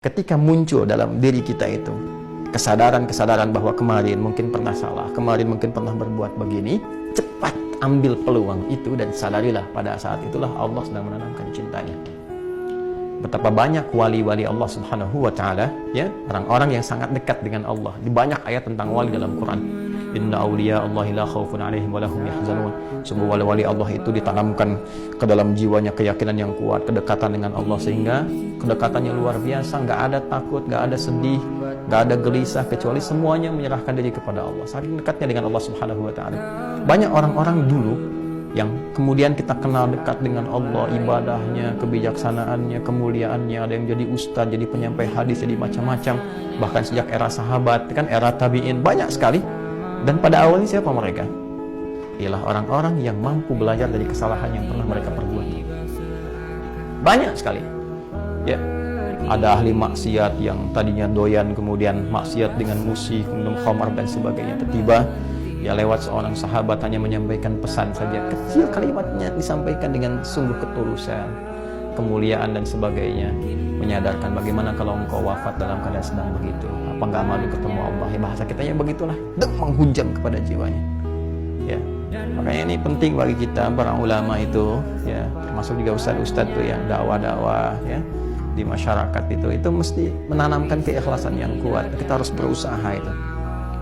ketika muncul dalam diri kita itu kesadaran-kesadaran bahwa kemarin mungkin pernah salah, kemarin mungkin pernah berbuat begini, cepat ambil peluang itu dan sadarilah pada saat itulah Allah sedang menanamkan cintanya. Betapa banyak wali-wali Allah Subhanahu wa Ta'ala, ya, orang-orang yang sangat dekat dengan Allah. Di banyak ayat tentang wali dalam Quran. Inna awliya Allahi la khawfun alaihim wa lahum yahzanun. Semua wali-wali Allah itu ditanamkan ke dalam jiwanya keyakinan yang kuat, kedekatan dengan Allah, sehingga kedekatannya luar biasa, nggak ada takut, nggak ada sedih, nggak ada gelisah, kecuali semuanya menyerahkan diri kepada Allah. Saking dekatnya dengan Allah Subhanahu wa Ta'ala. Banyak orang-orang dulu yang kemudian kita kenal dekat dengan Allah, ibadahnya, kebijaksanaannya, kemuliaannya, ada yang jadi ustadz, jadi penyampai hadis, jadi macam-macam, bahkan sejak era sahabat, kan era tabi'in, banyak sekali. Dan pada awalnya siapa mereka? Ialah orang-orang yang mampu belajar dari kesalahan yang pernah mereka perbuat. Banyak sekali. Ya, ada ahli maksiat yang tadinya doyan, kemudian maksiat dengan musik, minum khamar dan sebagainya. Tiba-tiba ya lewat seorang sahabat hanya menyampaikan pesan saja, kecil kalimatnya disampaikan dengan sungguh ketulusan, kemuliaan dan sebagainya, menyadarkan bagaimana kalau engkau wafat dalam keadaan sedang begitu, apa nggak malu ketemu Allah? Ya, bahasa kitanya begitulah, menghujam kepada jiwanya. Ya, makanya ini penting bagi kita para ulama itu, ya, termasuk juga ustadz-ustadz tuh yang dakwah-dakwah, ya, di masyarakat itu mesti menanamkan keikhlasan yang kuat. Kita harus berusaha itu.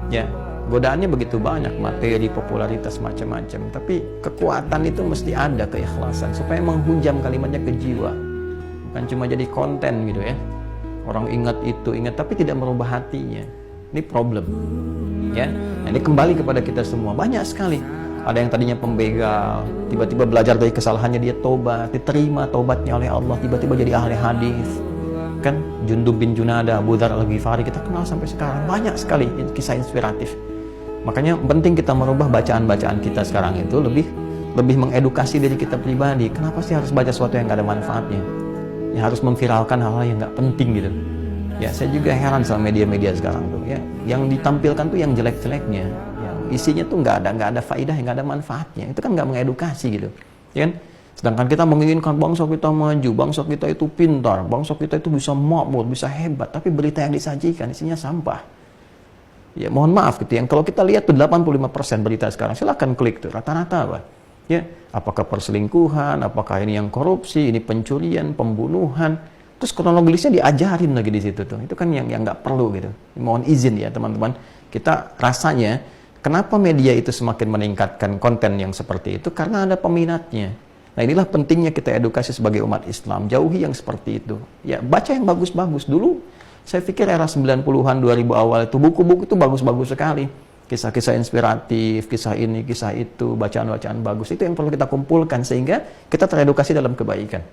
Ya, godaannya begitu banyak, materi, popularitas, macam-macam, tapi kekuatan itu mesti ada, keikhlasan, supaya menghujam kalimatnya ke jiwa, bukan cuma jadi konten gitu ya. Orang ingat itu, ingat, tapi tidak merubah hatinya. Ini problem, ya. Nah, ini kembali kepada kita semua. Banyak sekali. Ada yang tadinya pembegal, tiba-tiba belajar dari kesalahannya, dia tobat, diterima tobatnya oleh Allah, tiba-tiba jadi ahli hadis. Kan Jundub bin Junada, Abu Dzar Al-Ghifari, kita kenal sampai sekarang. Banyak sekali kisah inspiratif. Makanya penting kita merubah bacaan-bacaan kita sekarang itu lebih mengedukasi diri kita pribadi. Kenapa sih harus baca sesuatu yang gak ada manfaatnya? Ya, harus memviralkan hal-hal yang gak penting gitu. Ya, saya juga heran sama media-media sekarang tuh, ya. Yang ditampilkan tuh yang jelek-jeleknya, yang isinya tuh nggak ada faidah, yang nggak ada manfaatnya. Itu kan nggak mengedukasi gitu, ya kan? Sedangkan kita menginginkan bangsa kita maju, bangsa kita itu pintar, bangsa kita itu bisa makmur, bisa hebat, tapi berita yang disajikan isinya sampah. Ya, mohon maaf gitu, yang kalau kita lihat tuh 85% berita sekarang, silahkan klik tuh, rata-rata apa? Ya, apakah perselingkuhan, apakah ini yang korupsi, ini pencurian, pembunuhan, terus kronologisnya diajarin lagi di situ tuh. Itu kan yang nggak perlu gitu. Mohon izin ya teman-teman, kita rasanya kenapa media itu semakin meningkatkan konten yang seperti itu, karena ada peminatnya. Nah, inilah pentingnya kita edukasi sebagai umat Islam, jauhi yang seperti itu. Ya, baca yang bagus-bagus. Dulu saya pikir era 90-an, 2000 awal itu buku-buku itu bagus-bagus sekali. Kisah-kisah inspiratif, kisah ini, kisah itu, bacaan-bacaan bagus. Itu yang perlu kita kumpulkan sehingga kita teredukasi dalam kebaikan.